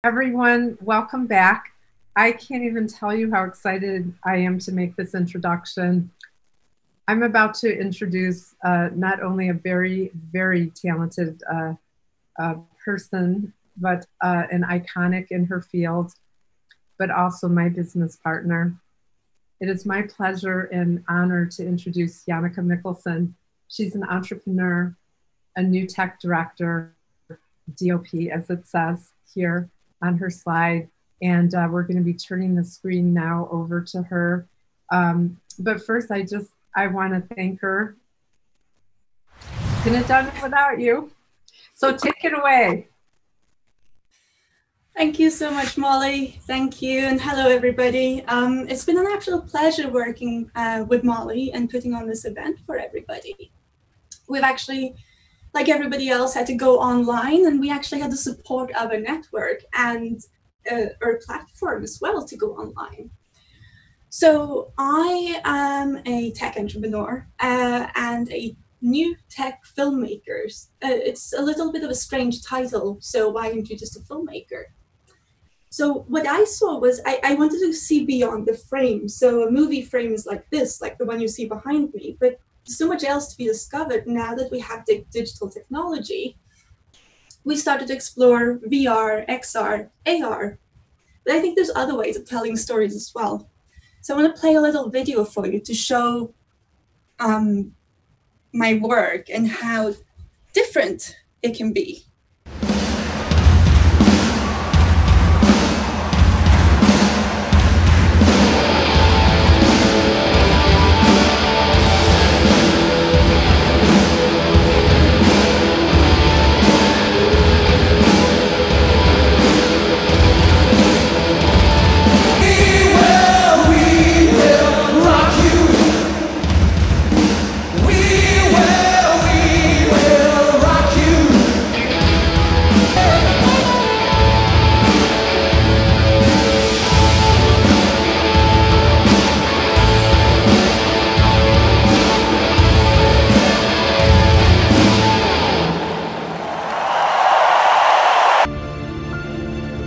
Everyone, welcome back. I can't even tell you how excited I am to make this introduction. I'm about to introduce not only a very, very talented person, but an iconic in her field, but also my business partner. It is my pleasure and honor to introduce JANNICKE Mikkelsen. She's an entrepreneur, a new tech director, DoP, as it says here on her slide. And we're going to be turning the screen now over to her. But first, I want to thank her. Couldn't have done it without you. So take it away. Thank you so much, Molly. Thank you, and hello, everybody. It's been an absolute pleasure working with Molly and putting on this event for everybody. We've actually, like everybody else, had to go online, and we actually had the support of a network and a platform as well to go online. So I am a tech entrepreneur and a new tech filmmaker. It's a little bit of a strange title, so why aren't you just a filmmaker? So what I saw was I wanted to see beyond the frame. So a movie frame is like this, like the one you see behind me, but there's so much else to be discovered now that we have the digital technology. We started to explore VR, XR, AR, but I think there's other ways of telling stories as well. So I want to play a little video for you to show my work and how different it can be.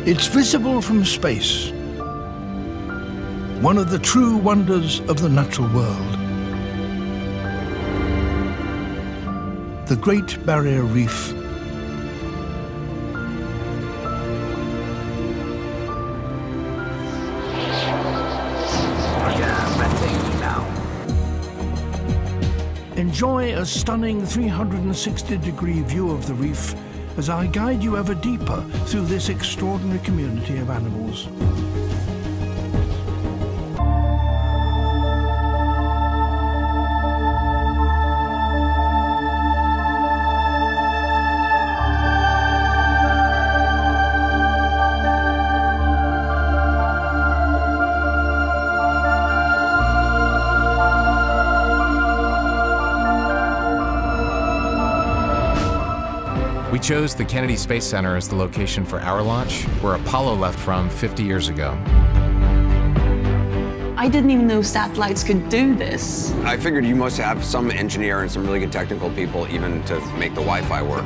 It's visible from space, one of the true wonders of the natural world. The Great Barrier Reef. Enjoy a stunning 360-degree view of the reef as I guide you ever deeper through this extraordinary community of animals. We chose the Kennedy Space Center as the location for our launch, where Apollo left from 50 years ago. I didn't even know satellites could do this. I figured you must have some engineer and some really good technical people even to make the Wi-Fi work.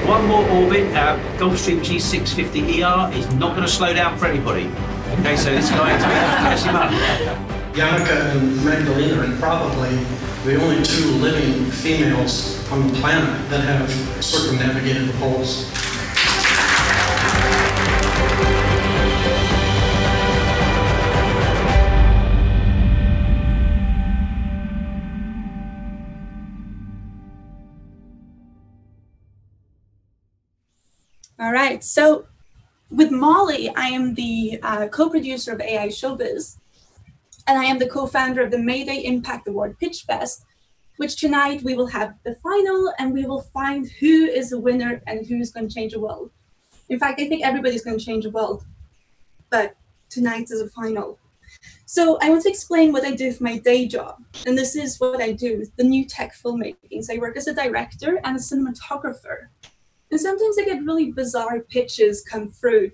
One more orbit, Gulfstream G650ER is not going to slow down for anybody. Okay, so this guy is going to press him up. JANNICKE and Magdalena are probably the only two living females on the planet that have circumnavigated the poles. All right, so with Molly, I am the co-producer of AI Showbiz, and I am the co-founder of the Mayday Impact Award Pitch Fest, which tonight we will have the final, and we will find who is the winner and who's going to change the world. In fact, I think everybody's going to change the world, but tonight is a final. So I want to explain what I do for my day job, and this is what I do, the new tech filmmaking. So I work as a director and a cinematographer. And sometimes I get really bizarre pitches come through.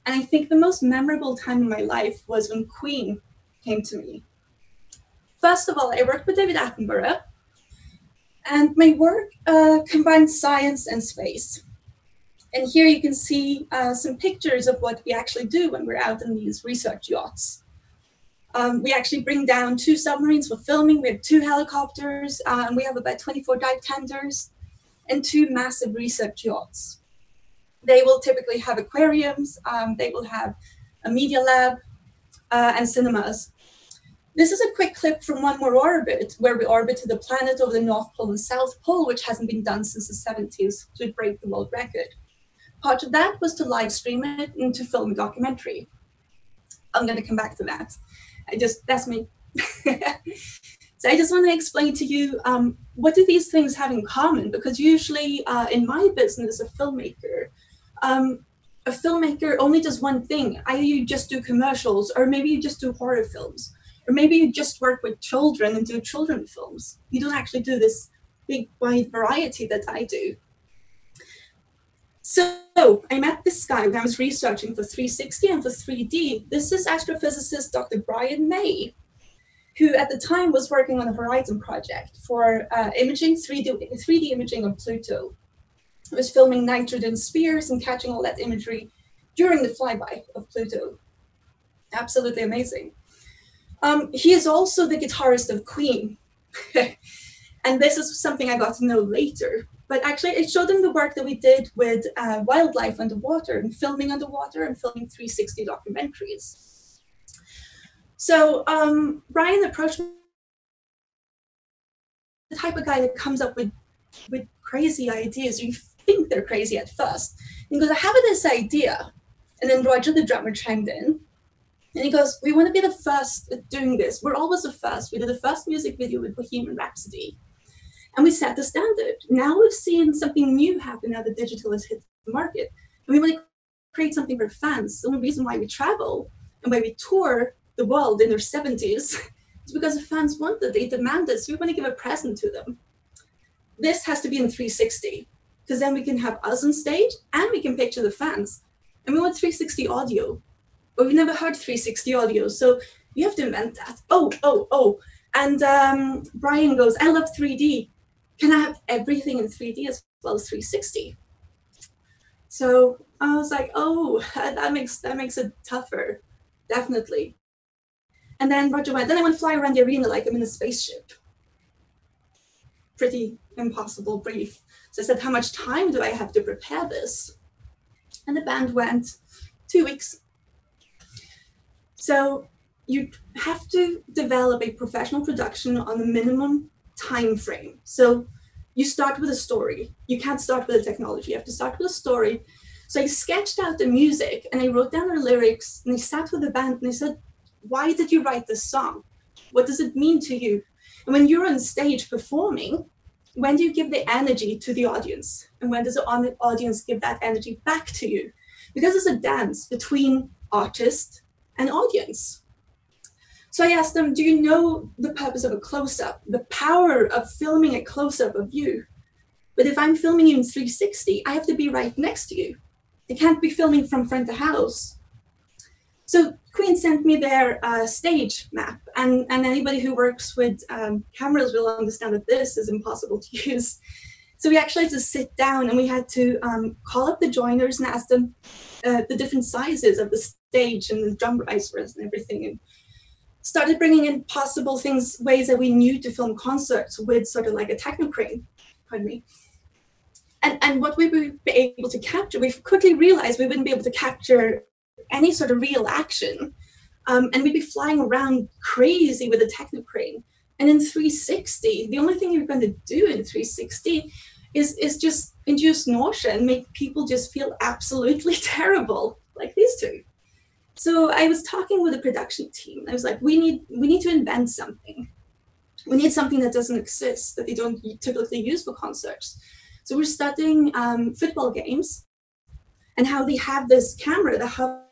And I think the most memorable time in my life was when Queen came to me. First of all, I worked with David Attenborough, and my work combines science and space. And here you can see some pictures of what we actually do when we're out in these research yachts. We actually bring down 2 submarines for filming. We have 2 helicopters, and we have about 24 dive tenders and 2 massive research yachts. They will typically have aquariums, they will have a media lab, and cinemas. This is a quick clip from One More Orbit, where we orbited the planet over the North Pole and South Pole, which hasn't been done since the 70s to break the world record. Part of that was to live stream it and to film a documentary. I'm going to come back to that. That's me. So I just want to explain to you, what do these things have in common? Because usually in my business, a filmmaker only does one thing. Either you just do commercials, or maybe you just do horror films, or maybe you just work with children and do children films. You don't actually do this big wide variety that I do. So I met this guy when I was researching for 360 and for 3D. This is astrophysicist Dr. Brian May, who at the time was working on a Horizon project for imaging, 3D imaging of Pluto. He was filming nitrogen spheres and catching all that imagery during the flyby of Pluto. Absolutely amazing. He is also the guitarist of Queen. And this is something I got to know later. But actually, it showed him the work that we did with wildlife underwater and filming underwater and filming 360 documentaries. So Brian approached me, the type of guy that comes up with crazy ideas. You think they're crazy at first. He goes, I have this idea. And then Roger, the drummer, chimed in. And he goes, we want to be the first at doing this. We're always the first. We did the first music video with Bohemian Rhapsody. And we set the standard. Now we've seen something new happen now that digital has hit the market. And we want to create something for fans. The only reason why we travel and why we tour the world in their 70s is because the fans want it. They demand it. So we want to give a present to them. This has to be in 360, because then we can have us on stage and we can picture the fans. And we want 360 audio. But we've never heard 360 audio. So you have to invent that. Oh. And Brian goes, I love 3D. Can I have everything in 3D as well as 360? So I was like, oh, that makes it tougher, definitely. And then Roger went, then I want to fly around the arena like I'm in a spaceship. Pretty impossible brief. So I said, how much time do I have to prepare this? And the band went, 2 weeks. So you have to develop a professional production on a minimum time frame. So you start with a story. You can't start with a technology. You have to start with a story. So I sketched out the music and I wrote down the lyrics and I sat with the band and I said, why did you write this song? What does it mean to you? And when you're on stage performing, when do you give the energy to the audience? And when does the audience give that energy back to you? Because it's a dance between artist and audience. So I asked them, do you know the purpose of a close-up, the power of filming a close-up of you? But if I'm filming you in 360, I have to be right next to you. I can't be filming from front of house. So Queen sent me their stage map, and anybody who works with cameras will understand that this is impossible to use. So we actually had to sit down and we had to call up the joiners and ask them the different sizes of the stage and the drum risers and everything, and started bringing in possible things, ways that we knew to film concerts with sort of like a techno crane, pardon me. And what we would be able to capture, we quickly realized we wouldn't be able to capture any sort of real action. And we'd be flying around crazy with a techno crane. And in 360, the only thing you're going to do in 360 is just induce nausea and make people just feel absolutely terrible, like these two. So I was talking with the production team. I was like, we need to invent something. We need something that doesn't exist, that they don't typically use for concerts. So we're studying football games and how they have this camera that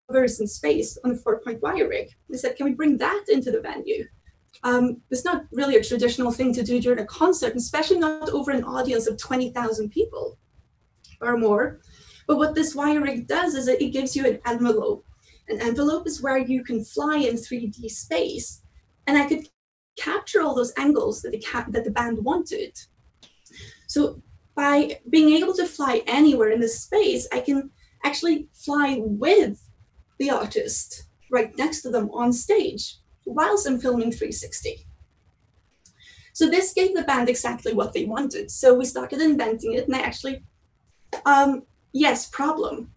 hovers in space on a 4-point wire rig. We said, can we bring that into the venue? It's not really a traditional thing to do during a concert, especially not over an audience of 20,000 people or more. But what this wire rig does is it gives you an envelope. An envelope is where you can fly in 3D space. And I could capture all those angles that the band wanted. So by being able to fly anywhere in the space, I can actually fly with the artist right next to them on stage whilst I'm filming 360. So this gave the band exactly what they wanted. So we started inventing it, and I actually, yes, problem.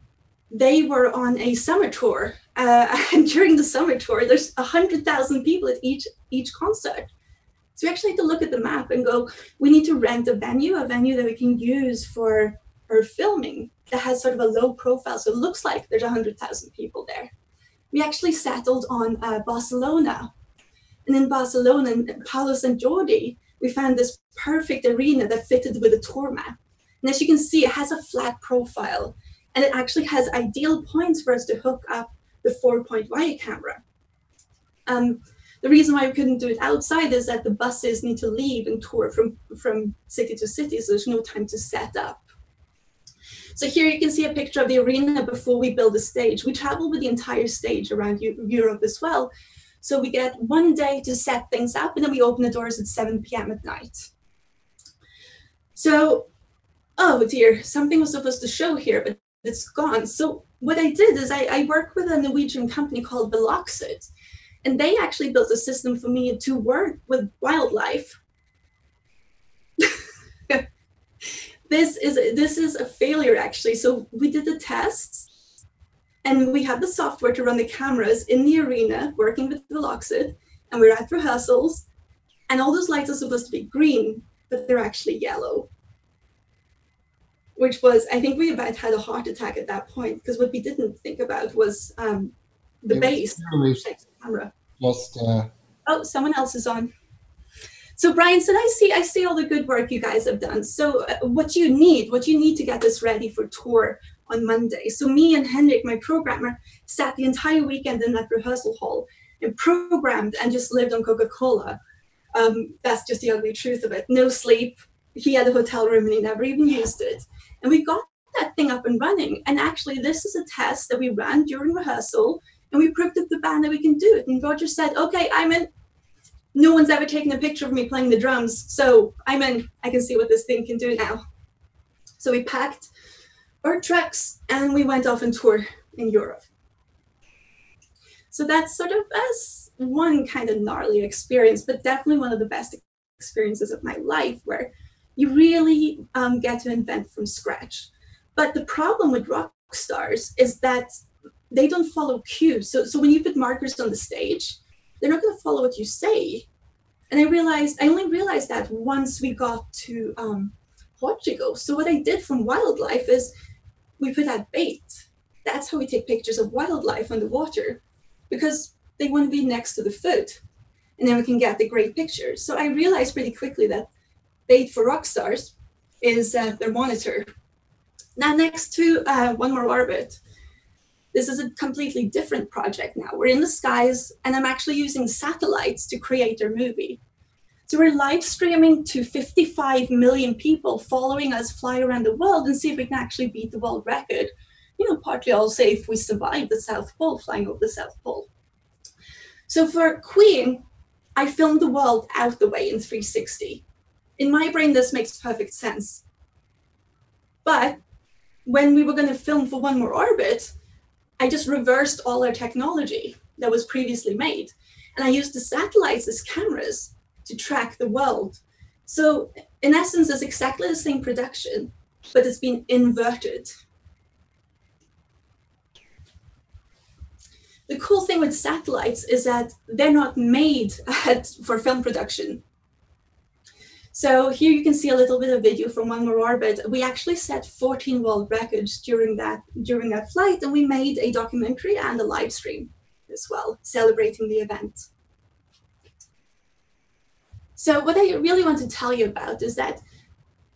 They were on a summer tour, and during the summer tour, there's 100,000 people at each concert. So we actually had to look at the map and go, we need to rent a venue that we can use for our filming that has sort of a low profile, so it looks like there's 100,000 people there. We actually settled on Barcelona. And in Barcelona, in Palos and Jordi, we found this perfect arena that fitted with a tour map. And as you can see, it has a flat profile, and it actually has ideal points for us to hook up the 4-point wide camera. The reason why we couldn't do it outside is that the buses need to leave and tour from city to city, so there's no time to set up. So here you can see a picture of the arena before we build the stage. We travel with the entire stage around Europe as well. So we get one day to set things up, and then we open the doors at 7 p.m. at night. So, oh dear, something was supposed to show here, but it's gone. So what I did is I worked with a Norwegian company called Veloxid, and they actually built a system for me to work with wildlife. This is a failure, actually. So we did the tests, and we had the software to run the cameras in the arena, working with Veloxid, and we're at rehearsals, and all those lights are supposed to be green, but they're actually yellow. Which was, I think we about had a heart attack at that point, because what we didn't think about was the base camera. Just oh, someone else is on. So Brian said, I see all the good work you guys have done. So what do you need to get this ready for tour on Monday? So me and Henrik, my programmer, sat the entire weekend in that rehearsal hall and programmed and just lived on Coca-Cola. That's just the ugly truth of it. No sleep. He had a hotel room and he never even used it. And we got that thing up and running. And actually, this is a test that we ran during rehearsal, and we proved to the band that we can do it. And Roger said, okay, I'm in. No one's ever taken a picture of me playing the drums, so I'm in. I can see what this thing can do now. So we packed our trucks and we went off on tour in Europe. So that's sort of one kind of gnarly experience, but definitely one of the best experiences of my life, where you really get to invent from scratch. But the problem with rock stars is that they don't follow cues. So when you put markers on the stage, they're not going to follow what you say. And I only realized that once we got to Portugal. So what I did from wildlife is we put out bait. That's how we take pictures of wildlife on the water, because they want to be next to the food, and then we can get the great pictures. So I realized pretty quickly that bait for rock stars is their monitor. Now, next to One More Orbit, this is a completely different project now. We're in the skies, and I'm actually using satellites to create our movie. So we're live streaming to 55 million people following us fly around the world and see if we can actually beat the world record. You know, partly also if we survive the South Pole, flying over the South Pole. So for Queen, I filmed the world out the way in 360. In my brain, this makes perfect sense. But when we were going to film for One More Orbit, I just reversed all our technology that was previously made. And I used the satellites as cameras to track the world. So in essence, it's exactly the same production, but it's been inverted. The cool thing with satellites is that they're not made for film production. So here you can see a little bit of video from One More Orbit. We actually set 14 world records during that flight, and we made a documentary and a live stream as well, celebrating the event. So what I really want to tell you about is that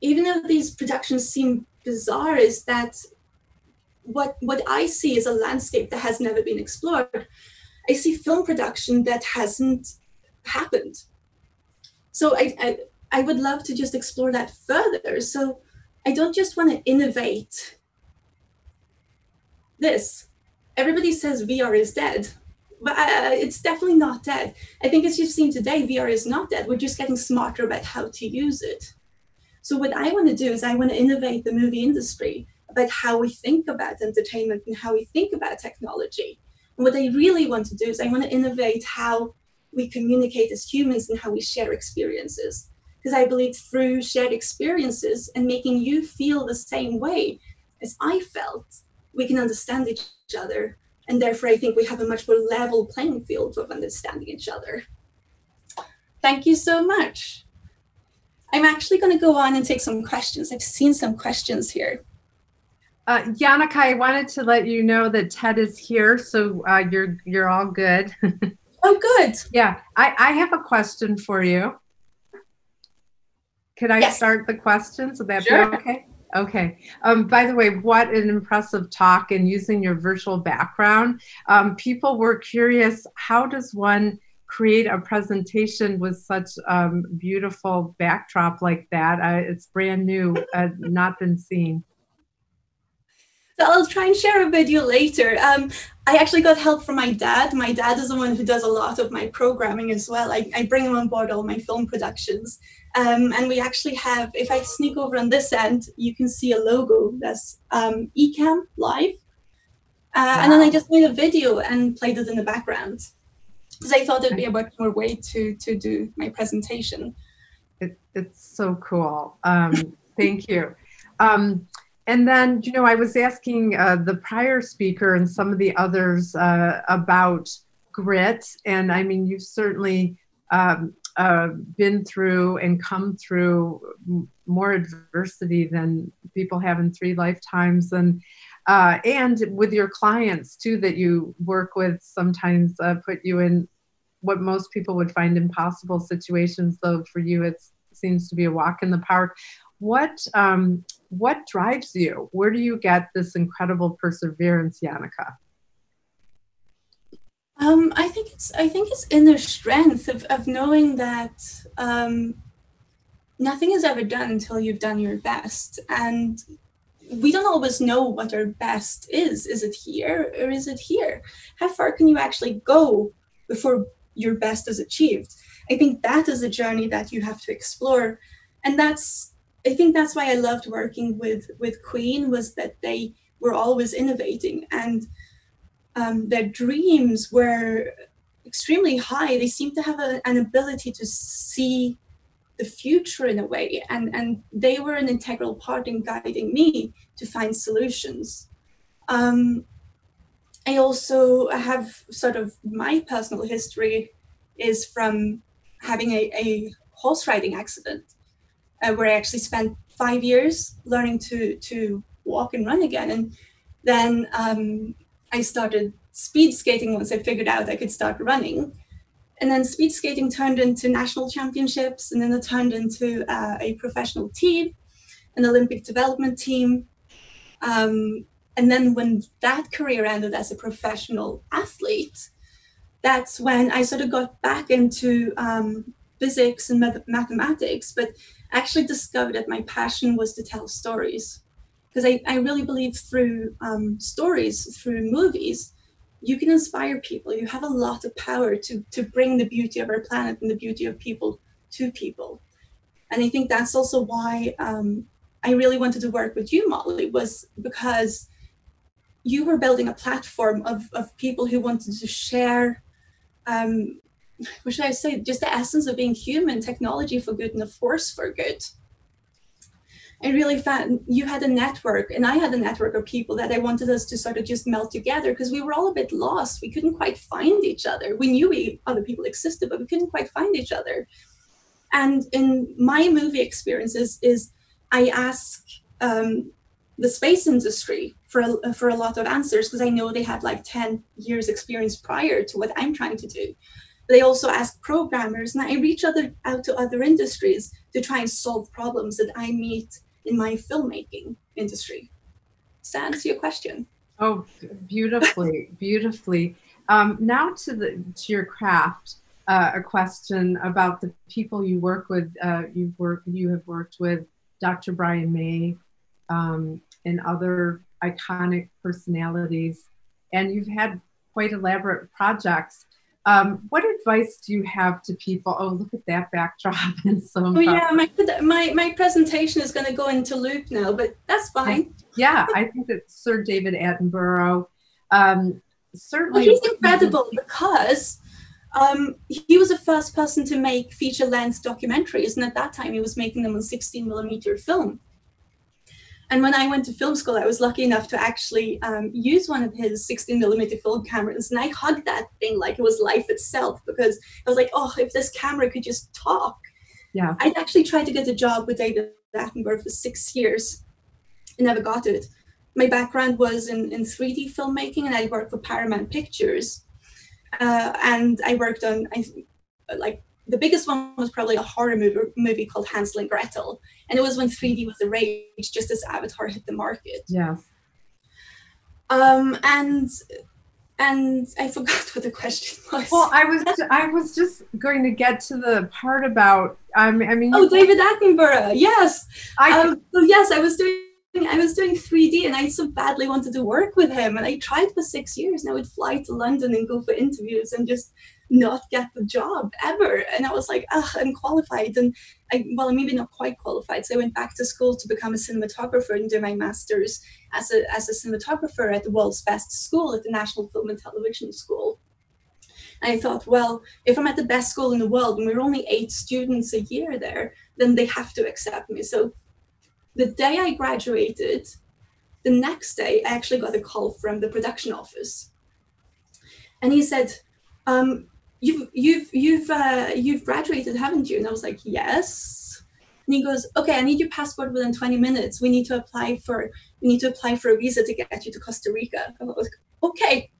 even though these productions seem bizarre, is that what I see is a landscape that has never been explored. I see film production that hasn't happened. So I would love to just explore that further. So I don't just want to innovate this. Everybody says VR is dead. but it's definitely not dead. I think as you've seen today, VR is not dead. We're just getting smarter about how to use it. So what I want to do is I want to innovate the movie industry about how we think about entertainment and how we think about technology. And what I really want to do is I want to innovate how we communicate as humans and how we share experiences. Because I believe through shared experiences and making you feel the same way as I felt, we can understand each other. And therefore, I think we have a much more level playing field of understanding each other. Thank you so much. I'm actually going to go on and take some questions. I've seen some questions here. Jannike, I wanted to let you know that Ted is here, so you're all good. Oh, good. Yeah, I have a question for you. Could I start the questions? Would that be okay? Okay. By the way, what an impressive talk, and using your virtual background. People were curious, how does one create a presentation with such beautiful backdrop like that? It's brand new, not been seen. So I'll try and share a video later. I actually got help from my dad. My dad is the one who does a lot of my programming as well. I bring him on board all my film productions. And we actually have, if I sneak over on this end, you can see a logo that's Ecamm Live. And then I just made a video and played it in the background, because I thought it'd be a much more way to do my presentation. It's so cool. Thank you. And then, you know, I was asking the prior speaker and some of the others about grit. And I mean, you've certainly been through and come through more adversity than people have in 3 lifetimes. And with your clients too, that you work with, sometimes put you in what most people would find impossible situations, though for you it seems to be a walk in the park. What drives you? Where do you get this incredible perseverance, Jannike? I think it's inner strength of knowing that nothing is ever done until you've done your best, and we don't always know what our best is. Is it here or is it here? How far can you actually go before your best is achieved? I think that is a journey that you have to explore, and I think that's why I loved working with Queen, was that they were always innovating, and their dreams were extremely high. They seemed to have an ability to see the future in a way, and they were an integral part in guiding me to find solutions. I also have sort of, my personal history is from having a horse riding accident, where I actually spent 5 years learning to walk and run again. And then I started speed skating once I figured out I could start running. And then speed skating turned into national championships, and then it turned into a professional team, an Olympic development team. And then when that career ended as a professional athlete, that's when I sort of got back into physics and mathematics, but actually discovered that my passion was to tell stories. Because I really believe through stories, through movies, you can inspire people. You have a lot of power to bring the beauty of our planet and the beauty of people to people. And I think that's also why I really wanted to work with you, Molly, was because you were building a platform of people who wanted to share, what should I say, just the essence of being human, technology for good and a force for good. I really found you had a network, and I had a network of people that I wanted us to sort of just melt together, because we were all a bit lost. We couldn't quite find each other. We knew other people existed, but we couldn't quite find each other. And in my movie experiences is I ask the space industry for a lot of answers, because I know they had like 10 years experience prior to what I'm trying to do. They also ask programmers, and I reach out to other industries to try and solve problems that I meet in my filmmaking industry. Does that answer your question? Oh, beautifully, beautifully. Now to your craft, a question about the people you work with. You have worked with Dr. Brian May and other iconic personalities, and you've had quite elaborate projects. What advice do you have to people? Oh, look at that backdrop. It's so impressive. Oh yeah, my presentation is going to go into loop now, but that's fine. Yeah, I think that Sir David Attenborough, certainly. Well, he's incredible because he was the first person to make feature-length documentaries, and at that time he was making them on 16mm film. And when I went to film school, I was lucky enough to actually use one of his 16mm film cameras, and I hugged that thing like it was life itself, because I was like, oh, if this camera could just talk. Yeah. I'd actually tried to get a job with David Attenborough for 6 years. I never got it. My background was in 3D filmmaking, and I worked for Paramount Pictures. And I worked on, like, the biggest one was probably a horror movie called Hansel and Gretel. And it was when 3D was the rage, just as Avatar hit the market. Yes. And I forgot what the question was. Well, I was just going to get to the part about, I mean. Oh, David Attenborough, yes. So yes, I was doing 3D, and I so badly wanted to work with him, and I tried for 6 years, and I would fly to London and go for interviews and just not get the job ever. And I was like, ugh, I'm qualified, and well, maybe not quite qualified. So I went back to school to become a cinematographer and do my master's as a cinematographer at the world's best school, at the National Film and Television School. And I thought, well, if I'm at the best school in the world, and we're only 8 students a year there, then they have to accept me. So the day I graduated, the next day, I actually got a call from the production office, and he said, "You've graduated, haven't you?" And I was like, "Yes." And he goes, "Okay, I need your passport within 20 minutes. We need to apply for a visa to get you to Costa Rica." I was like, "Okay,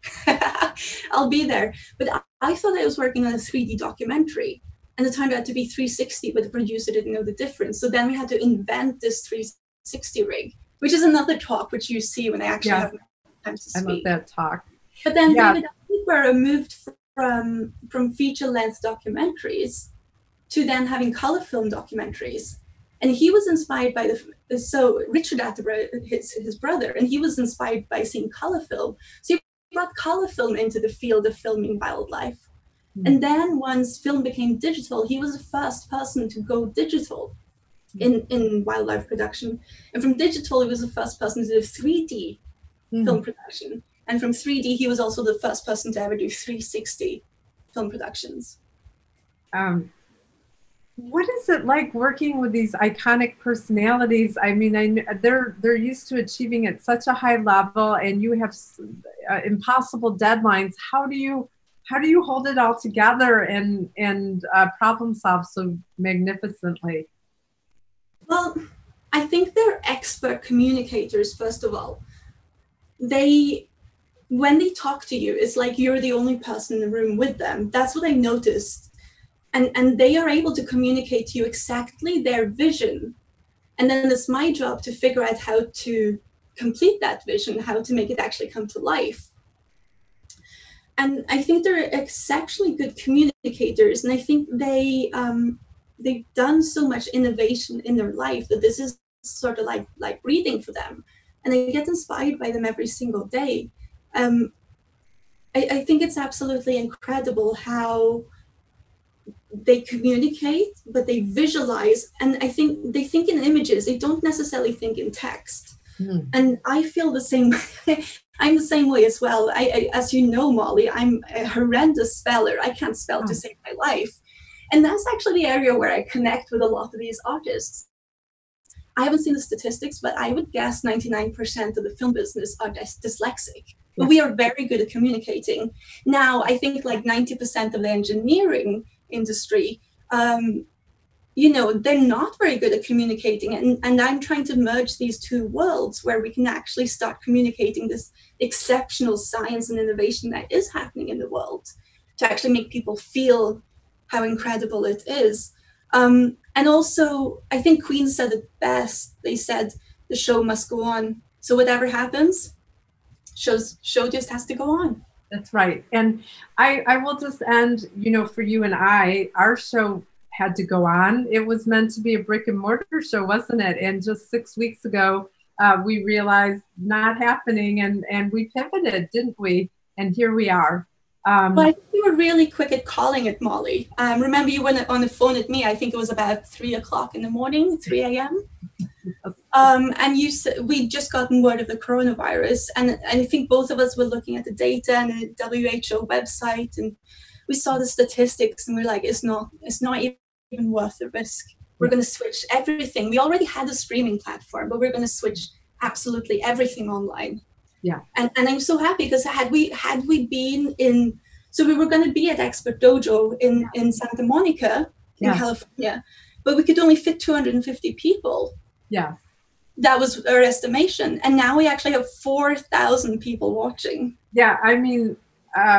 I'll be there." But I thought I was working on a 3D documentary. And the time it had to be 360, but the producer didn't know the difference. So then we had to invent this 360 rig, which is another talk, which you see when I actually have time to speak. I love that talk. But then David Attenborough moved from feature-length documentaries to then having color film documentaries. And he was inspired by so Richard Attenborough, his brother, and he was inspired by seeing color film. So he brought color film into the field of filming wildlife. And then once film became digital, he was the first person to go digital in wildlife production. And from digital, he was the first person to do 3D film production. And from 3D, he was also the first person to ever do 360 film productions. What is it like working with these iconic personalities? I mean, they're used to achieving at such a high level, and you have impossible deadlines. How do you hold it all together and problem solve so magnificently? Well, I think they're expert communicators, first of all. When they talk to you, it's like you're the only person in the room with them. That's what I noticed. And they are able to communicate to you exactly their vision. And then it's my job to figure out how to complete that vision, how to make it actually come to life. And I think they're exceptionally good communicators, and I think they've done so much innovation in their life that this is sort of like breathing for them, and I get inspired by them every single day. I think it's absolutely incredible how they communicate, but they visualize, and I think they think in images. They don't necessarily think in text. And I feel the same way. I'm the same way as well. As you know, Molly, I'm a horrendous speller. I can't spell to save my life. And that's actually the area where I connect with a lot of these artists. I haven't seen the statistics, but I would guess 99% of the film business are dyslexic. But we are very good at communicating. Now, I think like 90% of the engineering industry, they're not very good at communicating. And I'm trying to merge these two worlds where we can actually start communicating this exceptional science and innovation that is happening in the world to actually make people feel how incredible it is. And also, I think Queen said it best. They said, the show must go on. So whatever happens, show just has to go on. That's right. And I will just end, for you and I, our show had to go on. It was meant to be a brick and mortar show, wasn't it? And just 6 weeks ago, we realized not happening, and we pivoted, didn't we? and here we are. Well, I think you were really quick at calling it, Molly. Remember you went on the phone at me, I think it was about 3 o'clock in the morning, 3 a.m. And you said we'd just gotten word of the coronavirus, and I think both of us were looking at the data and the WHO website, and we saw the statistics, and we're like, it's not even worth the risk. We're going to switch everything. We already had a streaming platform, but we're going to switch absolutely everything online. Yeah. And I'm so happy because had we been in, so we were going to be at Expert Dojo in Santa Monica in California, but we could only fit 250 people. Yeah. That was our estimation. And now we actually have 4,000 people watching. Yeah. I mean,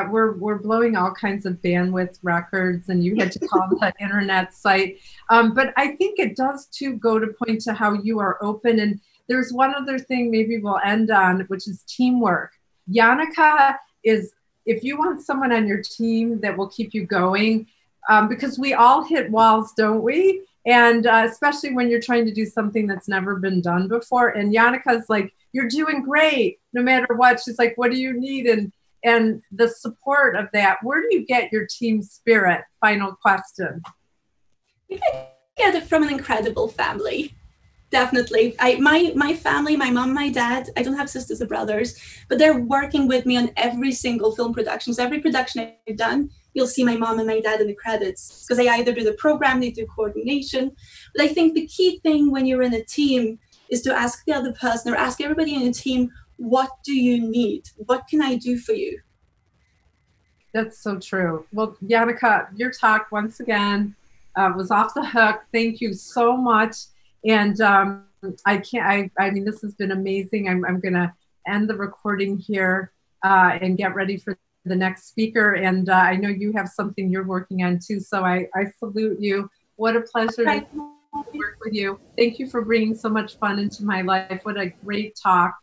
we're blowing all kinds of bandwidth records, and you had to call that internet site. But I think it does too go to point to how you are open. And there's one other thing maybe we'll end on, which is teamwork. Jannike is, if you want someone on your team that will keep you going, because we all hit walls, don't we? And especially when you're trying to do something that's never been done before. And Jannike's like, you're doing great, no matter what. She's like, what do you need? And the support of that. Where do you get your team spirit? Final question. I get it from an incredible family. Definitely. My family, my mom, my dad, I don't have sisters or brothers, but they're working with me on every single film production. So every production I've done, you'll see my mom and my dad in the credits, because they either do the program, they do coordination. But I think the key thing when you're in a team is to ask the other person, or ask everybody in the team, what do you need? What can I do for you? That's so true. Well, Jannike, your talk once again was off the hook. Thank you so much. And I mean, this has been amazing. I'm going to end the recording here and get ready for the next speaker. And I know you have something you're working on too. So I salute you. What a pleasure to work with you. Thank you for bringing so much fun into my life. What a great talk.